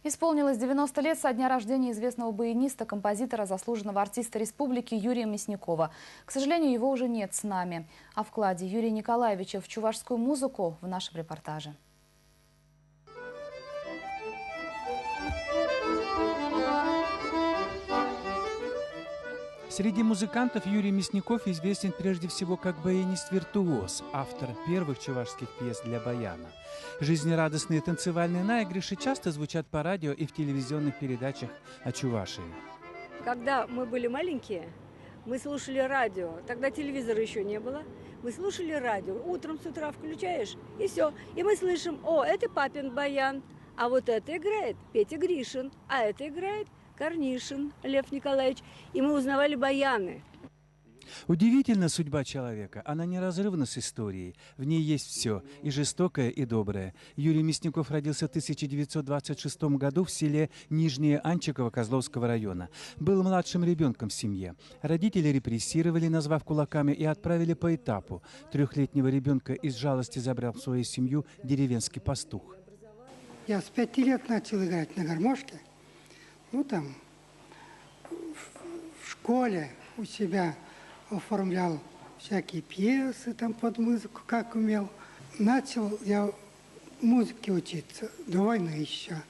Исполнилось 90 лет со дня рождения известного баяниста, композитора, заслуженного артиста республики Юрия Мясникова. К сожалению, его уже нет с нами. О вкладе Юрия Николаевича в чувашскую музыку в нашем репортаже. Среди музыкантов Юрий Мясников известен прежде всего как баянист-виртуоз, автор первых чувашских пьес для баяна. Жизнерадостные танцевальные наигрыши часто звучат по радио и в телевизионных передачах о Чувашии. Когда мы были маленькие, мы слушали радио. Тогда телевизора еще не было. Мы слушали радио. Утром с утра включаешь, и все. И мы слышим: о, это папин баян, а вот это играет Петя Гришин, а это играет Корнишин Лев Николаевич. И мы узнавали баяны. Удивительна судьба человека. Она неразрывна с историей. В ней есть все, и жестокое, и доброе. Юрий Мясников родился в 1926 году в селе Нижнее Анчиково Козловского района. Был младшим ребенком в семье. Родители репрессировали, назвав кулаками, и отправили по этапу. Трехлетнего ребенка из жалости забрал в свою семью деревенский пастух. Я с 5 лет начал играть на гармошке. Там в школе у себя оформлял всякие пьесы там под музыку, как умел. Начал я музыке учиться до войны еще.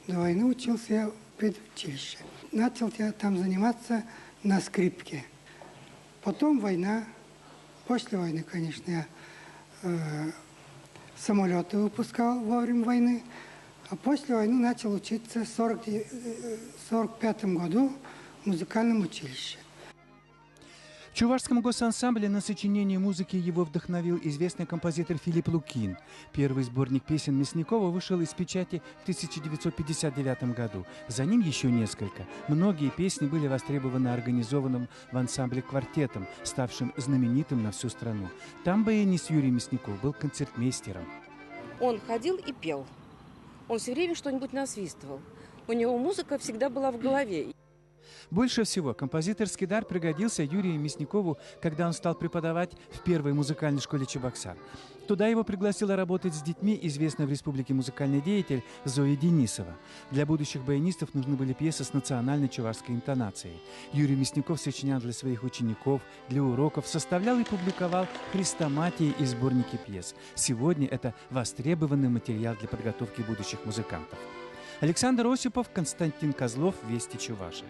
До войны учился я в педучилище. Начал я там заниматься на скрипке. Потом война. После войны, конечно, я самолеты выпускал во время войны. А после войны начал учиться в 1945 году в музыкальном училище. В Чувашском госансамбле на сочинение музыки его вдохновил известный композитор Филипп Лукин. Первый сборник песен Мясникова вышел из печати в 1959 году. За ним еще несколько. Многие песни были востребованы организованным в ансамбле квартетом, ставшим знаменитым на всю страну. Там баянист Юрий Мясников был концертмейстером. Он ходил и пел. Он все время что-нибудь насвистывал. У него музыка всегда была в голове. Больше всего композиторский дар пригодился Юрию Мясникову, когда он стал преподавать в первой музыкальной школе Чебоксар. Туда его пригласила работать с детьми известная в республике музыкальный деятель Зоя Денисова. Для будущих баянистов нужны были пьесы с национальной чувашской интонацией. Юрий Мясников сочинял для своих учеников, для уроков, составлял и публиковал хрестоматии и сборники пьес. Сегодня это востребованный материал для подготовки будущих музыкантов. Александр Осипов, Константин Козлов, Вести Чувашия.